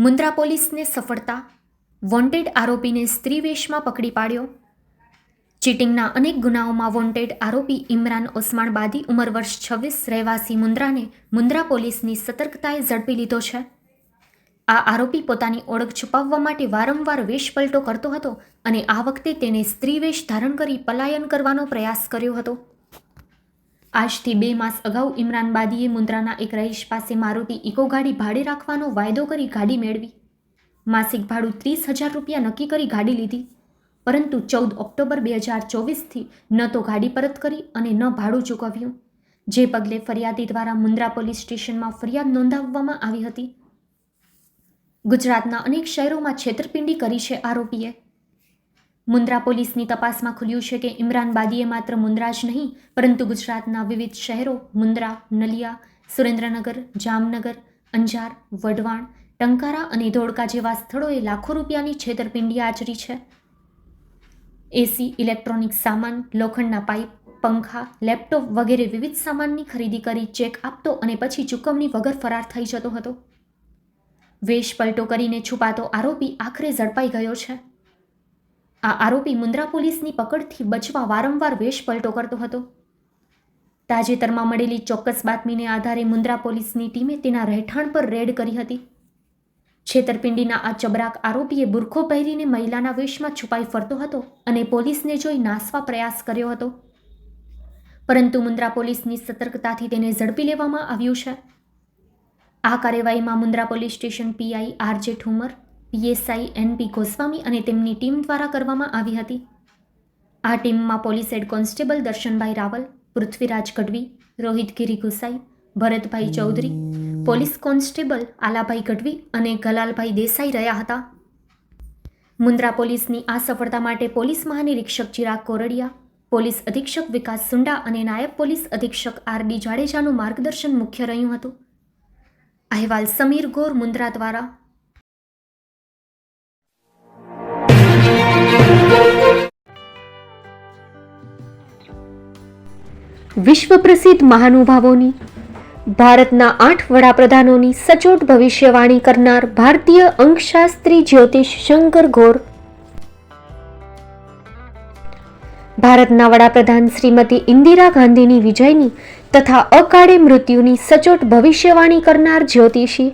મુન્દ્રા પોલીસને સફળતા, વોન્ટેડ આરોપીને સ્ત્રી વેશમાં પકડી પાડ્યો. ચીટિંગના અનેક ગુનાઓમાં વોન્ટેડ આરોપી ઇમરાન ઓસમાણ બાદી ઉંમર વર્ષ 26 રહેવાસી મુન્દ્રાને મુન્દ્રા પોલીસની સતર્કતાએ ઝડપી લીધો છે. આ આરોપી પોતાની ઓળખ છુપાવવા માટે વારંવાર વેશપલટો કરતો હતો અને આ વખતે તેણે સ્ત્રી વેશ ધારણ કરી પલાયન કરવાનો પ્રયાસ કર્યો હતો. આજથી 2 માસ અગાઉ ઇમરાન બાદીએ મુન્દ્રાના એક રહીશ પાસે મારુતિ ઇકો ગાડી ભાડે રાખવાનો વાયદો કરી ગાડી મેળવી. માસિક ભાડું 30,000 રૂપિયા નક્કી કરી ગાડી લીધી, પરંતુ 14 ઓક્ટોબર 2024થી ન તો ગાડી પરત કરી અને ન ભાડું ચૂકવ્યું, જે પગલે ફરિયાદી દ્વારા મુન્દ્રા પોલીસ સ્ટેશનમાં ફરિયાદ નોંધાવવામાં આવી હતી. ગુજરાતના અનેક શહેરોમાં છેતરપિંડી કરી છે આરોપીએ. મુન્દ્રા પોલીસની તપાસમાં ખુલ્યું છે કે ઇમરાન બાદીએ માત્ર મુન્દ્રા જ નહીં પરંતુ ગુજરાતના વિવિધ શહેરો મુન્દ્રા, નલિયા, સુરેન્દ્રનગર, જામનગર, અંજાર, વઢવાણ, ટંકારા અને ધોળકા જેવા સ્થળોએ લાખો રૂપિયાની છેતરપિંડી આચરી છે. એસી, ઇલેક્ટ્રોનિક સામાન, લોખંડના પાઇપ, પંખા, લેપટોપ વગેરે વિવિધ સામાનની ખરીદી કરી ચેક આપતો અને પછી ચૂકવણી વગર ફરાર થઈ જતો હતો. વેશ પલટો કરીને છુપાતો આરોપી આખરે ઝડપાઈ ગયો છે. આ આરોપી મુન્દ્રા પોલીસની પકડથી બચવા વારંવાર વેશ પલટો કરતો હતો. તાજેતરમાં મળેલી ચોક્કસ બાતમીને આધારે મુન્દ્રા પોલીસની ટીમે તેના રહેઠાણ પર રેડ કરી હતી. છેતરપિંડીના આ ચબરાક આરોપીએ બુરખો પહેરીને મહિલાના વેશમાં છુપાઈ ફરતો હતો અને પોલીસને જોઈ નાસવા પ્રયાસ કર્યો હતો, પરંતુ મુન્દ્રા પોલીસની સતર્કતાથી તેને ઝડપી લેવામાં આવ્યું છે. આ કાર્યવાહીમાં Mundra police station PI RJ Thummar, PSI NP Goswami અને તેમની ટીમ દ્વારા કરવામાં આવી હતી. આ ટીમમાં police head constable Darshanbhai Raval, Prithviraj Gadhvi, Rohitgiri Gusai, Bharatbhai Chaudhary, police constable આલાભાઈ Gadhvi અને ગલાલભાઈ દેસાઈ રહ્યા હતા. મુન્દ્રા પોલીસની આ સફળતા માટે પોલીસ મહાનિરીક્ષક ચિરાગ કોરડિયા, પોલીસ અધિક્ષક વિકાસ સુંડા અને નાયબ પોલીસ અધિક્ષક આરડી જાડેજાનું માર્ગદર્શન મુખ્ય રહ્યું હતું. અહેવાલ સમીર ગોર, મુન્દ્રા દ્વારા. વિશ્વ પ્રસિદ્ધ મહાનુભાવોની, ભારતના 8 વડાપ્રધાનોની સચોટ ભવિષ્યવાણી કરનાર ભારતીય અંકશાસ્ત્રી જ્યોતિષ શંકર ગોર, ભારતના વડાપ્રધાન શ્રીમતી ઇન્દિરા ગાંધીની વિજયની તથા અકાળે મૃત્યુની સચોટ ભવિષ્યવાણી કરનાર જ્યોતિષી,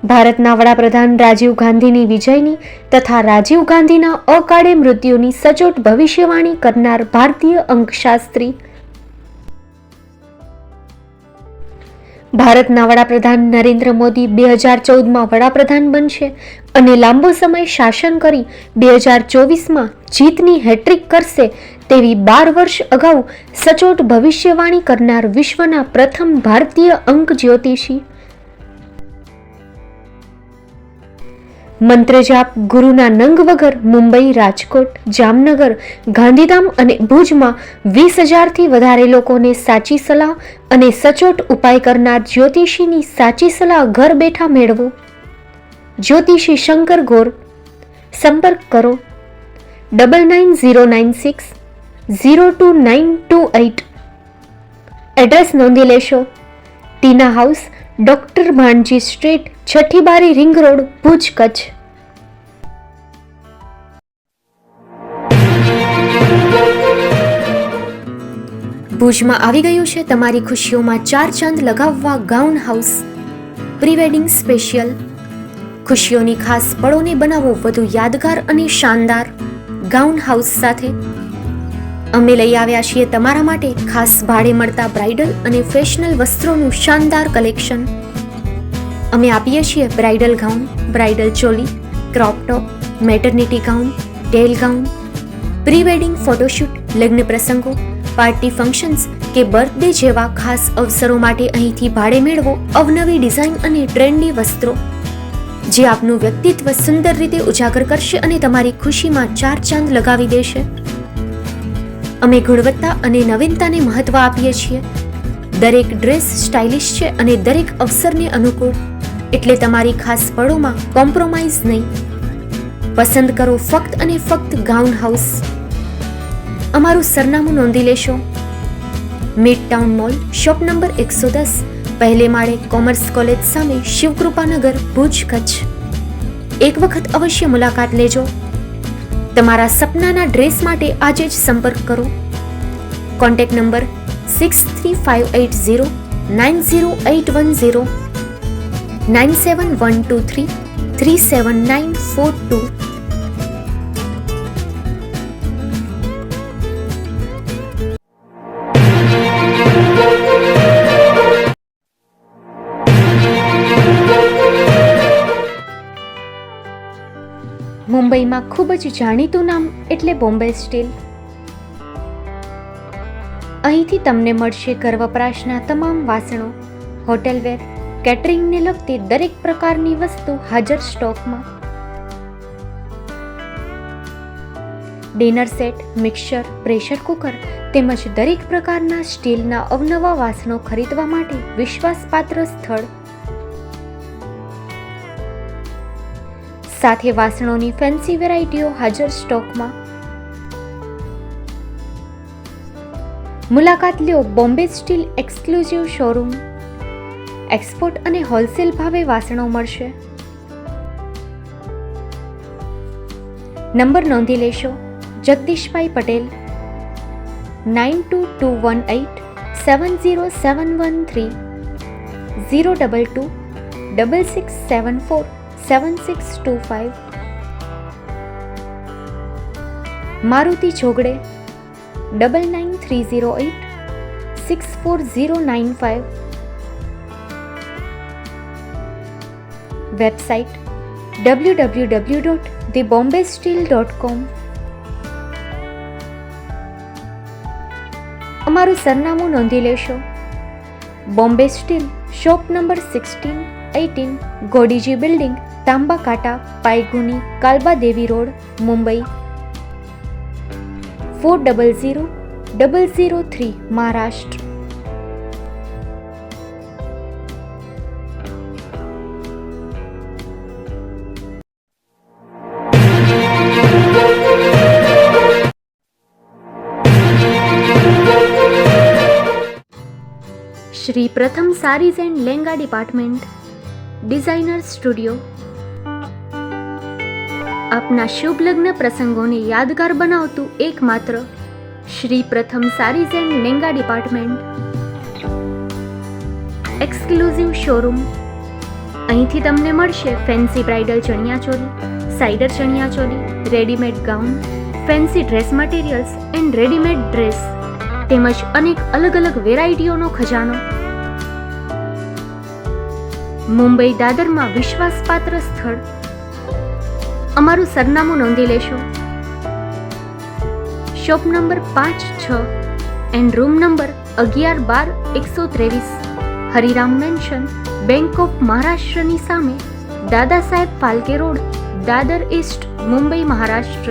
ભારતના વડાપ્રધાન રાજીવ ગાંધીની વિજયની તથા રાજીવ ગાંધીના અકાળે મૃત્યુની સચોટ ભવિષ્યવાણી કરનાર ભારતીય અંકશાસ્ત્રી, ભારતના વડાપ્રધાન નરેન્દ્ર મોદી 2014માં વડાપ્રધાન બનશે અને લાંબો સમય શાસન કરી 2024માં જીતની હેટ્રિક કરશે તેવી 12 વર્ષ અગાઉ સચોટ ભવિષ્યવાણી કરનાર વિશ્વના પ્રથમ ભારતીય અંક જ્યોતિષી, મંત્રજાપ ગુરુના નંગ વગર મુંબઈ, રાજકોટ, જામનગર, ગાંધીધામ અને ભુજમાં 20,000થી વધારે લોકોને સાચી સલાહ અને સચોટ ઉપાય કરનાર જ્યોતિષીની સાચી સલાહ ઘર બેઠા મેળવો. જ્યોતિષી શંકર ગોર. સંપર્ક કરો 9909602928. એડ્રેસ નોંધી લેશો. ટીના હાઉસ, ડોક્ટર ભાણજી સ્ટ્રીટ, છઠ્ઠી બારી, રિંગ રોડ, ભુજ, કચ્છ. ભુજમાં આવી ગયું છે તમારી ખુશીઓમાં 4 ચાંદ લગાવવા gown house. Pre wedding special. ખુશીઓની ખાસ પળોને બનાવો વધુ યાદગાર અને શાનદાર ગાઉન હાઉસ સાથે. અમે લઈ આવ્યા છીએ તમારા માટે ખાસ ભાડે મળતા બ્રાઇડલ અને ફેશનલ વસ્ત્રોનું શાનદાર કલેક્શન. અમે આપીએ છીએ bridal gown, bridal choli, crop top, maternity gown, tail gown, pre wedding photoshoot, લગ્ન પ્રસંગો, પાર્ટી ફંક્શન્સ કે બર્થડે જેવા ખાસ અવસરો માટે અહીંથી ભાડે મેળવો અવનવી ડિઝાઇન અને ટ્રેન્ડી વસ્ત્રો, જે આપનું વ્યક્તિત્વ સુંદર રીતે ઉજાગર કરશે અને તમારી ખુશીમાં 4 ચાંદ લગાવી દેશે. અમે ગુણવત્તા અને નવીનતાને મહત્વ આપીએ છીએ. દરેક ડ્રેસ સ્ટાઇલિશ છે અને દરેક અવસરને અનુકૂળ, એટલે તમારી ખાસ પળોમાં કોમ્પ્રોમાઇઝ નહીં. પસંદ કરો ફક્ત અને ફક્ત ગાઉન હાઉસ. અમારું સરનામું નોંધી લેશો. Mid town mall, shop number 110, પહેલે માળે, કોમર્સ કોલેજ સામે, શિવકૃપાનગર, ભુજ, કચ્છ. એક વખત અવશ્ય મુલાકાત લેજો. તમારા સપનાના ડ્રેસ માટે આજે જ સંપર્ક કરો. Contact number 6358090810, 9712337942. મુંબઈમાં ખૂબ જ જાણીતું નામ એટલે બોમ્બે સ્ટીલ. અહીંથી તમને મળશે ઘર વપરાશના તમામ વાસણો, હોટેલવેર, કેટરિંગને લગતી દરેક પ્રકારની વસ્તુ હાજર સ્ટોકમાં. Dinner set, mixer, pressure cooker તેમજ દરેક પ્રકારના સ્ટીલના અવનવા વાસણો ખરીદવા માટે વિશ્વાસપાત્ર સ્થળ. સાથે વાસણોની ફેન્સી વેરાયટીઓ હાજર સ્ટોકમાં. મુલાકાત લ્યો Bombay steel exclusive showroom. Export અને હોલસેલ ભાવે વાસણો મળશે. નંબર નોંધી લેશો. જગદીશભાઈ પટેલ, 9221870713, 022 6674 7625. મારુતિ જોગડે, 9930864095. Website www.thebombasteel.com. અમારું સરનામું નોંધી લેશો. Bombay steel, shop number 16-18, Godiji building, Tamba Kanta, Pydhonie, Kalbadevi road, Mumbai 400003, Maharashtra. Shri Pratham saris and lehenga department, designer studio. આપના શુભ લગ્ન પ્રસંગોને યાદગાર બનાવતું એકમાત્ર Shri Pratham saris and lehenga department, exclusive showroom. અહીંથી તમને મળશે fancy bridal chaniya choli, cider chaniya choli, readymade gown, fancy dress materials and readymade dress તેમજ અનેક અલગ અલગ વેરાયટીઓનો ખજાનો. મુંબઈ દાદરમાં વિશ્વાસપાત્ર સ્થળ. અમારું સરનામું નોંધી લેશો. Shop number 5-6 and room number 11-12-123, Hariram mansion, bank of મહારાષ્ટ્રની સામે, દાદા સાહેબ ફાલ્કે રોડ, દાદર ઈસ્ટ, મુંબઈ, મહારાષ્ટ્ર.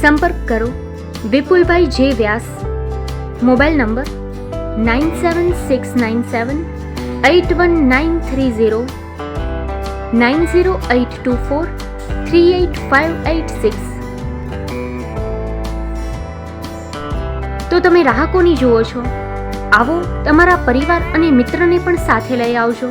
સંપર્ક કરો વિપુલભાઈ જે વ્યાસ. Mobile number 9769781930, 9082438586. તો તમે રાહ કોની જુઓ છો? આવો, તમારા પરિવાર અને મિત્રને પણ સાથે લઈ આવજો.